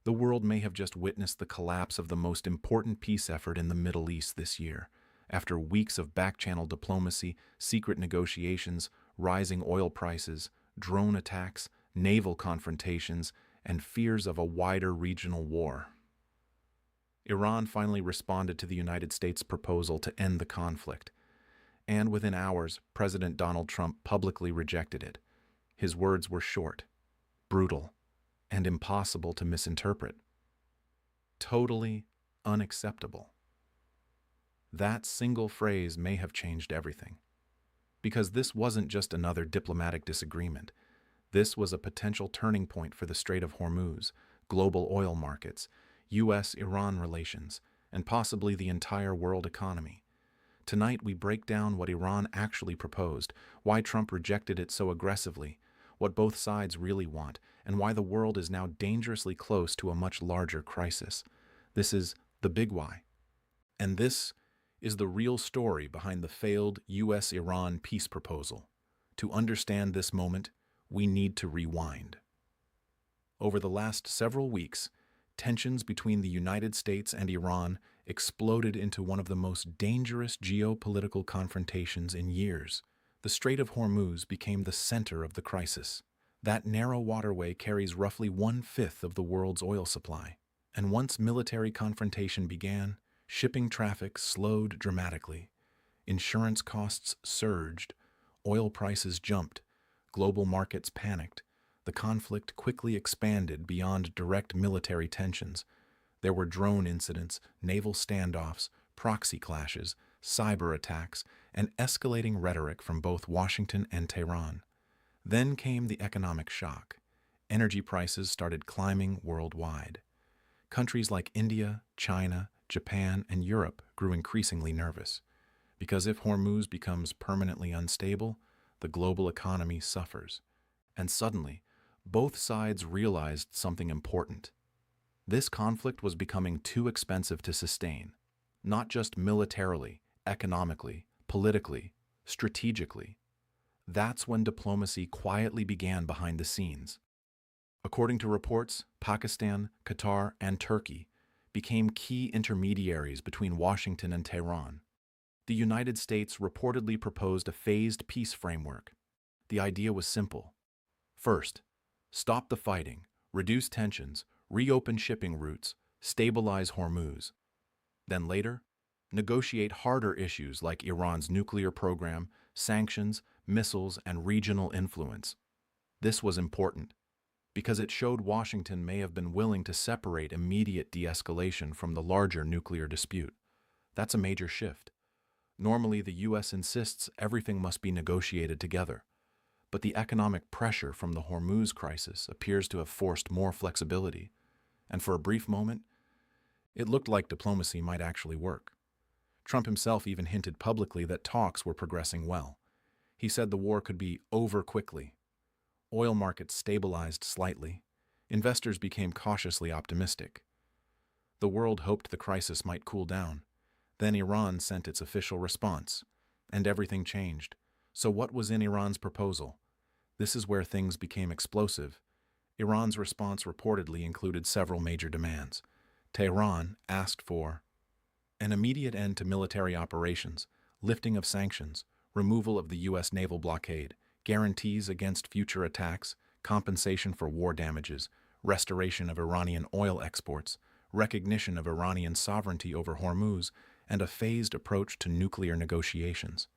The world may have just witnessed the collapse of the most important peace effort in the Middle East this year. After weeks of back-channel diplomacy, secret negotiations, rising oil prices, drone attacks, naval confrontations, and fears of a wider regional war, Iran finally responded to the United States' proposal to end the conflict. And within hours, President Donald Trump publicly rejected it. His words were short, brutal, and impossible to misinterpret. Totally unacceptable. That single phrase may have changed everything. Because this wasn't just another diplomatic disagreement. This was a potential turning point for the Strait of Hormuz, global oil markets, U.S.-Iran relations, and possibly the entire world economy. Tonight we break down what Iran actually proposed, why Trump rejected it so aggressively, what both sides really want, and why the world is now dangerously close to a much larger crisis. This is the big why. And this is the real story behind the failed U.S.-Iran peace proposal. To understand this moment, we need to rewind. Over the last several weeks, tensions between the United States and Iran exploded into one of the most dangerous geopolitical confrontations in years. The Strait of Hormuz became the center of the crisis. That narrow waterway carries roughly 1/5 of the world's oil supply. And once military confrontation began, shipping traffic slowed dramatically. Insurance costs surged. Oil prices jumped. Global markets panicked. The conflict quickly expanded beyond direct military tensions. There were drone incidents, naval standoffs, proxy clashes, cyber attacks, and escalating rhetoric from both Washington and Tehran. Then came the economic shock. Energy prices started climbing worldwide. Countries like India, China, Japan, and Europe grew increasingly nervous. Because if Hormuz becomes permanently unstable, the global economy suffers. And suddenly, both sides realized something important. This conflict was becoming too expensive to sustain, not just militarily, economically, politically, strategically. That's when diplomacy quietly began behind the scenes. According to reports, Pakistan, Qatar, and Turkey became key intermediaries between Washington and Tehran. The United States reportedly proposed a phased peace framework. The idea was simple. First, stop the fighting, reduce tensions, reopen shipping routes, stabilize Hormuz. Then later, negotiate harder issues like Iran's nuclear program, sanctions, missiles, and regional influence. This was important because it showed Washington may have been willing to separate immediate de-escalation from the larger nuclear dispute. That's a major shift. Normally, the U.S. insists everything must be negotiated together. But the economic pressure from the Hormuz crisis appears to have forced more flexibility. And for a brief moment, it looked like diplomacy might actually work. Trump himself even hinted publicly that talks were progressing well. He said the war could be over quickly. Oil markets stabilized slightly. Investors became cautiously optimistic. The world hoped the crisis might cool down. Then Iran sent its official response, and everything changed. So what was in Iran's proposal? This is where things became explosive. Iran's response reportedly included several major demands. Tehran asked for an immediate end to military operations, lifting of sanctions, removal of the U.S. naval blockade, guarantees against future attacks, compensation for war damages, restoration of Iranian oil exports, recognition of Iranian sovereignty over Hormuz, and a phased approach to nuclear negotiations.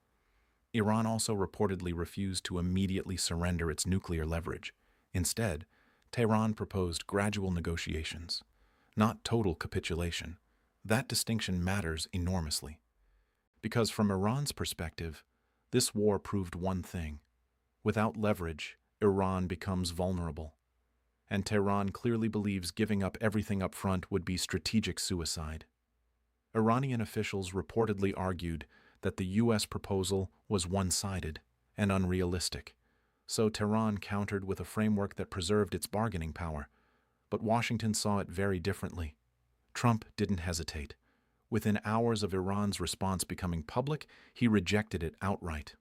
Iran also reportedly refused to immediately surrender its nuclear leverage. Instead, Tehran proposed gradual negotiations, not total capitulation. That distinction matters enormously. Because from Iran's perspective, this war proved one thing. Without leverage, Iran becomes vulnerable. And Tehran clearly believes giving up everything up front would be strategic suicide. Iranian officials reportedly argued that the U.S. proposal was one-sided and unrealistic. So Tehran countered with a framework that preserved its bargaining power. But Washington saw it very differently. Trump didn't hesitate. Within hours of Iran's response becoming public, he rejected it outright.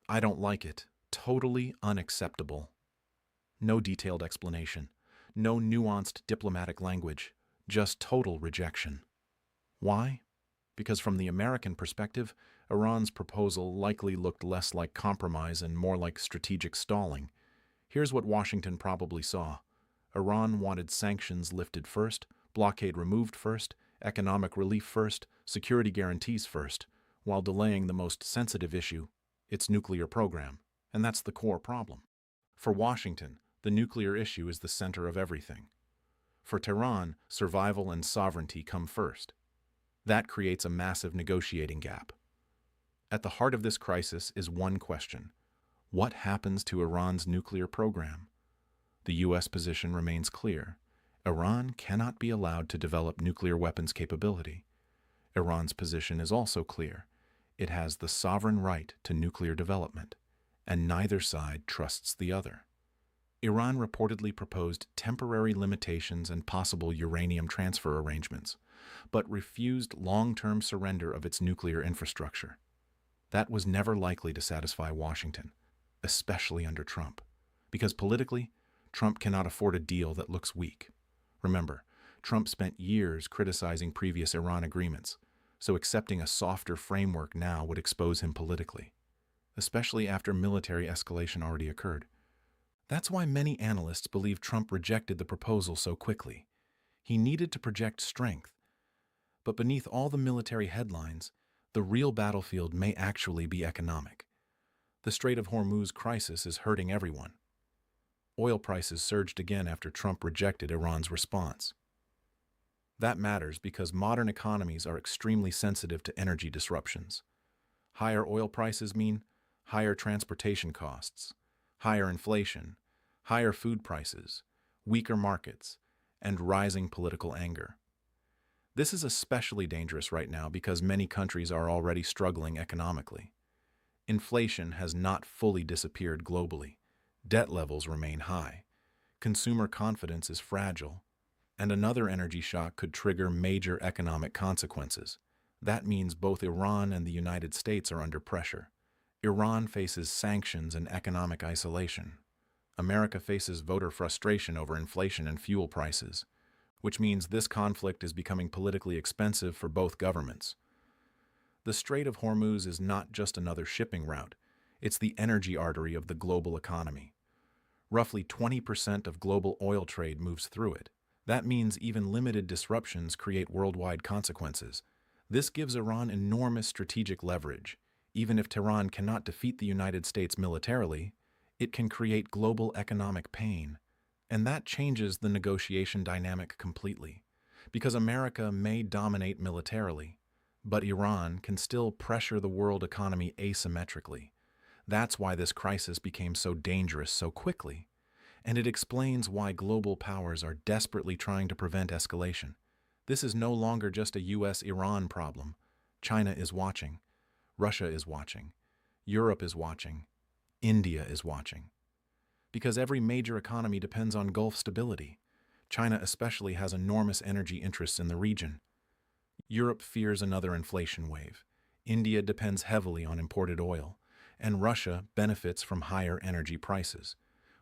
"I don't like it. Totally unacceptable." No detailed explanation. No nuanced diplomatic language, just total rejection. Why? Because from the American perspective, Iran's proposal likely looked less like compromise and more like strategic stalling. Here's what Washington probably saw. Iran wanted sanctions lifted first, blockade removed first, economic relief first, security guarantees first, while delaying the most sensitive issue, its nuclear program. And that's the core problem. For Washington, the nuclear issue is the center of everything. For Tehran, survival and sovereignty come first. That creates a massive negotiating gap. At the heart of this crisis is one question. What happens to Iran's nuclear program? The U.S. position remains clear. Iran cannot be allowed to develop nuclear weapons capability. Iran's position is also clear. It has the sovereign right to nuclear development, and neither side trusts the other. Iran reportedly proposed temporary limitations and possible uranium transfer arrangements, but refused long-term surrender of its nuclear infrastructure. That was never likely to satisfy Washington, especially under Trump, because politically, Trump cannot afford a deal that looks weak. Remember, Trump spent years criticizing previous Iran agreements, so accepting a softer framework now would expose him politically, especially after military escalation already occurred. That's why many analysts believe Trump rejected the proposal so quickly. He needed to project strength. But beneath all the military headlines, the real battlefield may actually be economic. The Strait of Hormuz crisis is hurting everyone. Oil prices surged again after Trump rejected Iran's response. That matters because modern economies are extremely sensitive to energy disruptions. Higher oil prices mean higher transportation costs, higher inflation, higher food prices, weaker markets, and rising political anger. This is especially dangerous right now because many countries are already struggling economically. Inflation has not fully disappeared globally. Debt levels remain high. Consumer confidence is fragile, and another energy shock could trigger major economic consequences. That means both Iran and the United States are under pressure. Iran faces sanctions and economic isolation. America faces voter frustration over inflation and fuel prices, which means this conflict is becoming politically expensive for both governments. The Strait of Hormuz is not just another shipping route, it's the energy artery of the global economy. Roughly 20% of global oil trade moves through it. That means even limited disruptions create worldwide consequences. This gives Iran enormous strategic leverage. Even if Tehran cannot defeat the United States militarily, it can create global economic pain. And that changes the negotiation dynamic completely. Because America may dominate militarily, but Iran can still pressure the world economy asymmetrically. That's why this crisis became so dangerous so quickly. And it explains why global powers are desperately trying to prevent escalation. This is no longer just a US-Iran problem. China is watching. Russia is watching. Europe is watching. India is watching. Because every major economy depends on Gulf stability. China especially has enormous energy interests in the region. Europe fears another inflation wave. India depends heavily on imported oil. And Russia benefits from higher energy prices,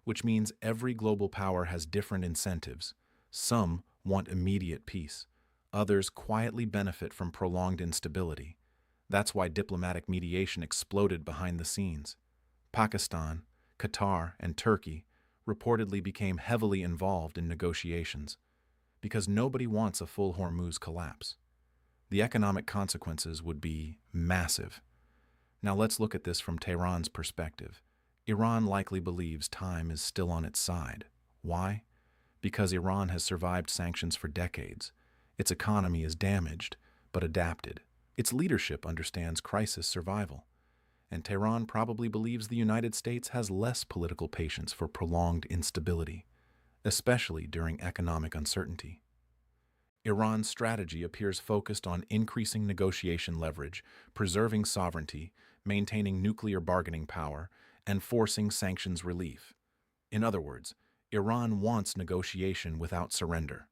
which means every global power has different incentives. Some want immediate peace. Others quietly benefit from prolonged instability. That's why diplomatic mediation exploded behind the scenes. Pakistan, Qatar, and Turkey reportedly became heavily involved in negotiations because nobody wants a full Hormuz collapse. The economic consequences would be massive. Now let's look at this from Tehran's perspective. Iran likely believes time is still on its side. Why? Because Iran has survived sanctions for decades. Its economy is damaged, but adapted. Its leadership understands crisis survival. And Tehran probably believes the United States has less political patience for prolonged instability, especially during economic uncertainty. Iran's strategy appears focused on increasing negotiation leverage, preserving sovereignty, maintaining nuclear bargaining power, and forcing sanctions relief. In other words, Iran wants negotiation without surrender.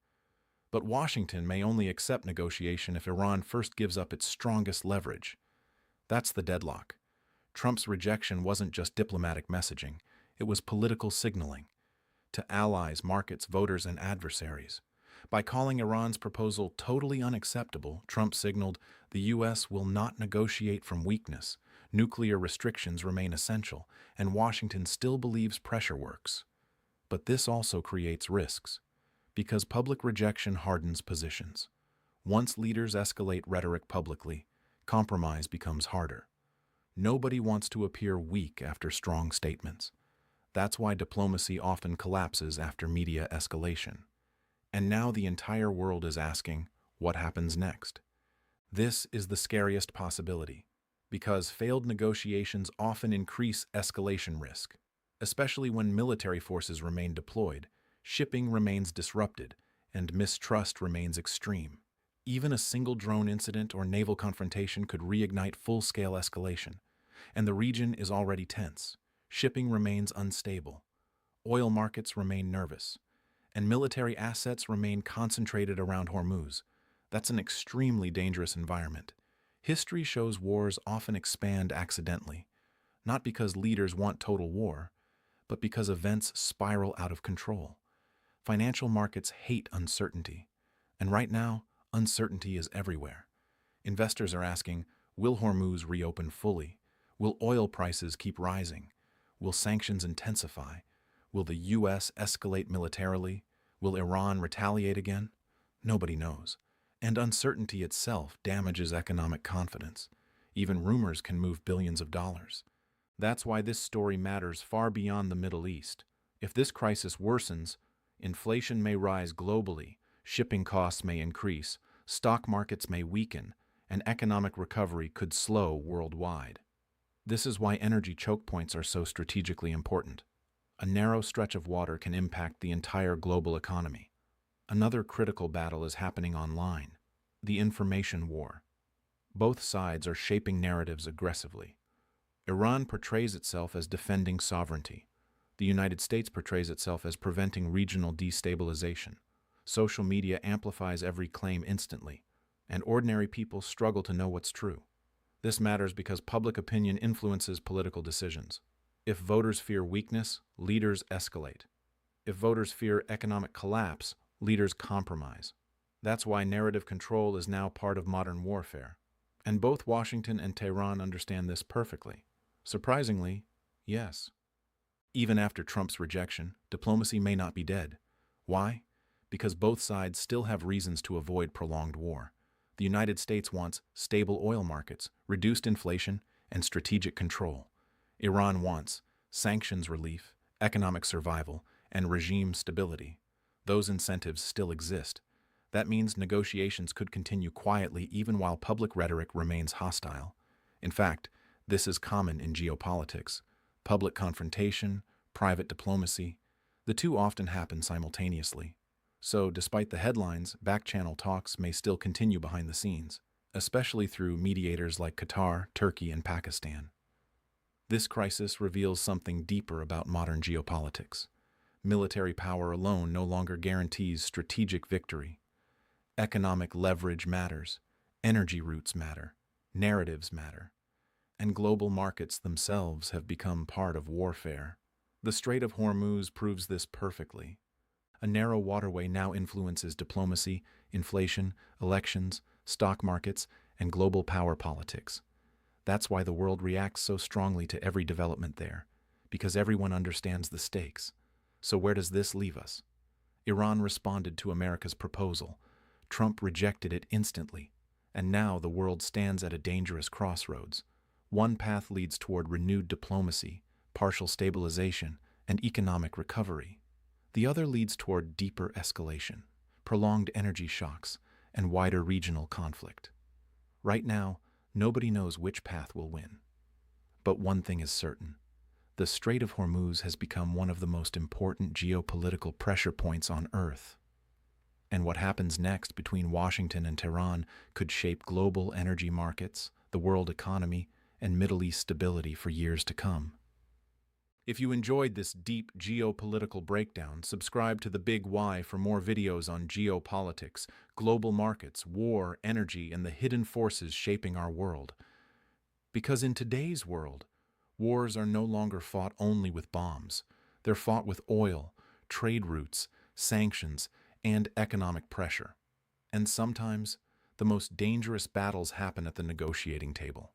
But Washington may only accept negotiation if Iran first gives up its strongest leverage. That's the deadlock. Trump's rejection wasn't just diplomatic messaging, it was political signaling. to allies, markets, voters, and adversaries. By calling Iran's proposal totally unacceptable, Trump signaled the U.S. will not negotiate from weakness, nuclear restrictions remain essential, and Washington still believes pressure works. But this also creates risks, because public rejection hardens positions. Once leaders escalate rhetoric publicly, compromise becomes harder. Nobody wants to appear weak after strong statements. That's why diplomacy often collapses after media escalation. And now the entire world is asking, what happens next? This is the scariest possibility, because failed negotiations often increase escalation risk. Especially when military forces remain deployed, shipping remains disrupted, and mistrust remains extreme. Even a single drone incident or naval confrontation could reignite full-scale escalation, and the region is already tense. Shipping remains unstable, oil markets remain nervous, and military assets remain concentrated around Hormuz. That's an extremely dangerous environment. History shows wars often expand accidentally, not because leaders want total war, but because events spiral out of control. Financial markets hate uncertainty, and right now, uncertainty is everywhere. Investors are asking, will Hormuz reopen fully? Will oil prices keep rising? Will sanctions intensify? Will the U.S. escalate militarily? Will Iran retaliate again? Nobody knows. And uncertainty itself damages economic confidence. Even rumors can move billions of dollars. That's why this story matters far beyond the Middle East. If this crisis worsens, inflation may rise globally, shipping costs may increase, stock markets may weaken, and economic recovery could slow worldwide. This is why energy choke points are so strategically important. A narrow stretch of water can impact the entire global economy. Another critical battle is happening online: the information war. Both sides are shaping narratives aggressively. Iran portrays itself as defending sovereignty. The United States portrays itself as preventing regional destabilization. Social media amplifies every claim instantly, and ordinary people struggle to know what's true. This matters because public opinion influences political decisions. If voters fear weakness, leaders escalate. If voters fear economic collapse, leaders compromise. That's why narrative control is now part of modern warfare. And both Washington and Tehran understand this perfectly. Surprisingly, yes. Even after Trump's rejection, diplomacy may not be dead. Why? Because both sides still have reasons to avoid prolonged war. The United States wants stable oil markets, reduced inflation, and strategic control. Iran wants sanctions relief, economic survival, and regime stability. Those incentives still exist. That means negotiations could continue quietly even while public rhetoric remains hostile. In fact, this is common in geopolitics. Public confrontation, private diplomacy, the two often happen simultaneously. So, despite the headlines, back-channel talks may still continue behind the scenes, especially through mediators like Qatar, Turkey, and Pakistan. This crisis reveals something deeper about modern geopolitics. Military power alone no longer guarantees strategic victory. Economic leverage matters, energy routes matter, narratives matter, and global markets themselves have become part of warfare. The Strait of Hormuz proves this perfectly. A narrow waterway now influences diplomacy, inflation, elections, stock markets, and global power politics. That's why the world reacts so strongly to every development there, because everyone understands the stakes. So where does this leave us? Iran responded to America's proposal. Trump rejected it instantly, and now the world stands at a dangerous crossroads. One path leads toward renewed diplomacy, partial stabilization, and economic recovery. The other leads toward deeper escalation, prolonged energy shocks, and wider regional conflict. Right now, nobody knows which path will win. But one thing is certain: the Strait of Hormuz has become one of the most important geopolitical pressure points on Earth. And what happens next between Washington and Tehran could shape global energy markets, the world economy, and Middle East stability for years to come. If you enjoyed this deep geopolitical breakdown, subscribe to The Big Why for more videos on geopolitics, global markets, war, energy, and the hidden forces shaping our world. Because in today's world, wars are no longer fought only with bombs. They're fought with oil, trade routes, sanctions, and economic pressure. And sometimes, the most dangerous battles happen at the negotiating table.